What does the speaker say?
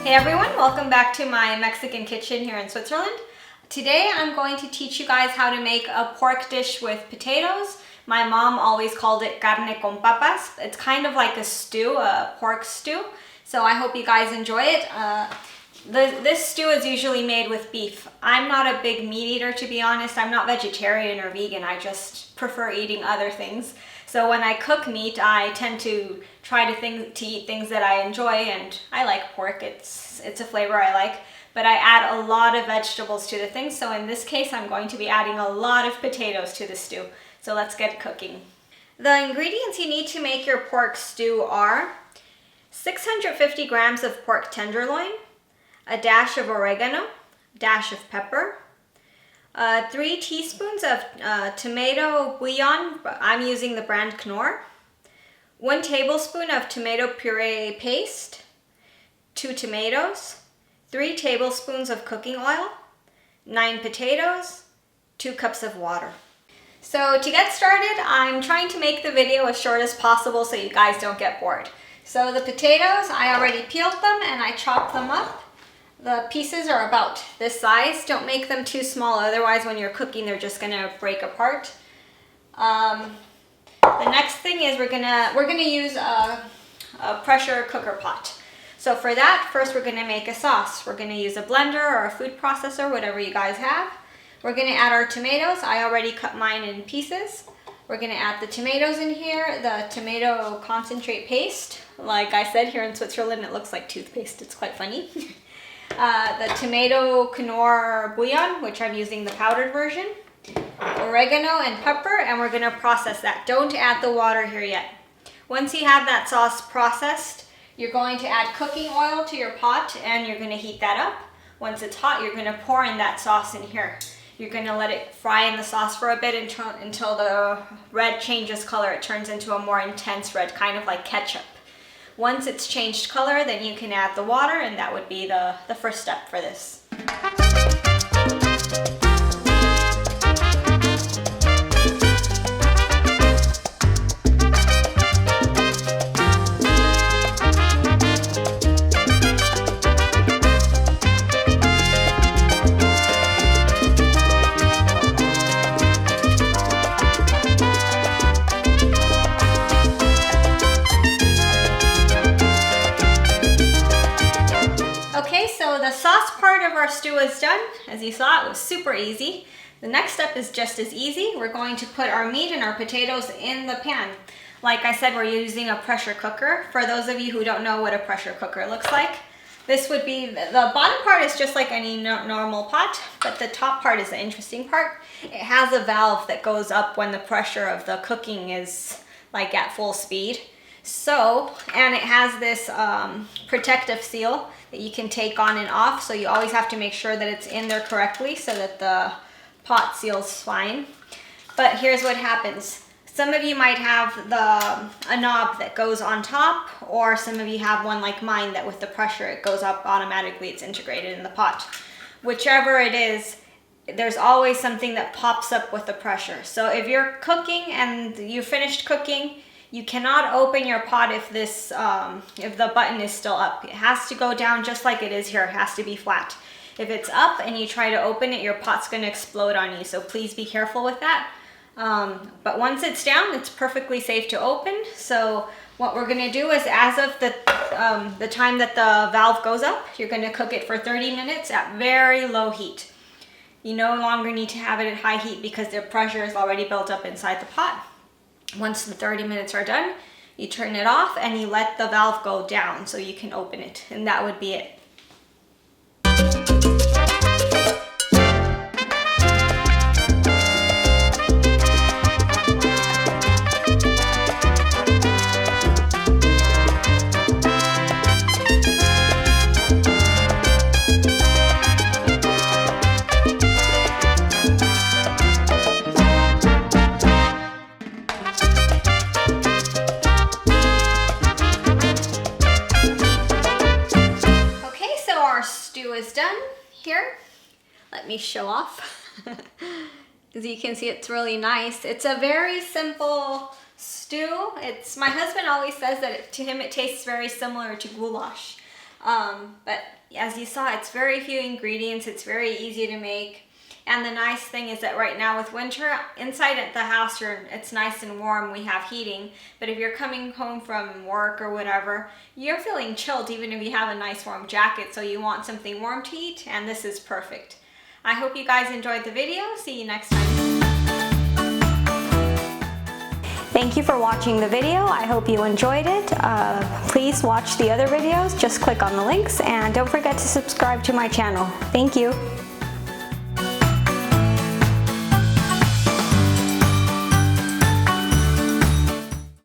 Hey everyone, welcome back to my Mexican kitchen here in Switzerland. Today I'm going to teach you guys how to make a pork dish with potatoes. My mom always called it carne con papas. It's kind of like a stew, a pork stew. So I hope you guys enjoy it. This stew is usually made with beef. I'm not a big meat eater, to be honest. I'm not vegetarian or vegan. I just prefer eating other things. So when I cook meat, I tend to try to eat things that I enjoy, and I like pork. It's a flavor I like, but I add a lot of vegetables to the thing. So in this case, I'm going to be adding a lot of potatoes to the stew. So let's get cooking. The ingredients you need to make your pork stew are 650 grams of pork tenderloin, a dash of oregano, dash of pepper, 3 teaspoons of tomato bouillon. I'm using the brand Knorr. 1 tablespoon of tomato puree paste, 2 tomatoes, 3 tablespoons of cooking oil, 9 potatoes, 2 cups of water. So to get started, I'm trying to make the video as short as possible so you guys don't get bored. So the potatoes, I already peeled them and I chopped them up. The pieces are about this size. Don't make them too small, otherwise when you're cooking they're just gonna break apart. The next thing is we're gonna use a pressure cooker pot. So for that, first we're gonna make a sauce. We're gonna use a blender or a food processor, whatever you guys have. We're gonna add our tomatoes. I already cut mine in pieces. We're gonna add the tomatoes in here, the tomato concentrate paste. Like I said, here in Switzerland it looks like toothpaste. It's quite funny. The tomato Knorr bouillon, which I'm using the powdered version, oregano and pepper, and we're gonna process that. Don't add the water here yet. Once you have that sauce processed, you're going to add cooking oil to your pot and you're gonna heat that up. Once it's hot, you're gonna pour in that sauce in here. You're gonna let it fry in the sauce for a bit until the red changes color. It turns into a more intense red, kind of like ketchup. Once it's changed color, then you can add the water, and that would be the first step for this. The sauce part of our stew is done. As you saw, it was super easy. The next step is just as easy. We're going to put our meat and our potatoes in the pan. Like I said, we're using a pressure cooker. For those of you who don't know what a pressure cooker looks like, this would be, the bottom part is just like any normal pot, but the top part is the interesting part. It has a valve that goes up when the pressure of the cooking is like at full speed. So, and it has this protective seal that you can take on and off, so you always have to make sure that it's in there correctly so that the pot seals fine. But here's what happens. Some of you might have a knob that goes on top, or some of you have one like mine that with the pressure it goes up automatically, it's integrated in the pot. Whichever it is, there's always something that pops up with the pressure. So if you're cooking and you finished cooking, you cannot open your pot if the button is still up. It has to go down just like it is here. It has to be flat. If it's up and you try to open it, your pot's going to explode on you. So please be careful with that. But once it's down, it's perfectly safe to open. So what we're going to do is, as of the time that the valve goes up, you're going to cook it for 30 minutes at very low heat. You no longer need to have it at high heat because the pressure is already built up inside the pot. Once the 30 minutes are done, you turn it off and you let the valve go down so you can open it, and that would be it. Is done here. Let me show off. As you can see, it's really nice. It's a very simple stew. My husband always says that to him it tastes very similar to goulash. But as you saw, it's very few ingredients. It's very easy to make. And the nice thing is that right now with winter, inside at the house, it's nice and warm. We have heating. But if you're coming home from work or whatever, you're feeling chilled even if you have a nice warm jacket. So you want something warm to eat, and this is perfect. I hope you guys enjoyed the video. See you next time. Thank you for watching the video. I hope you enjoyed it. Please watch the other videos. Just click on the links and don't forget to subscribe to my channel. Thank you.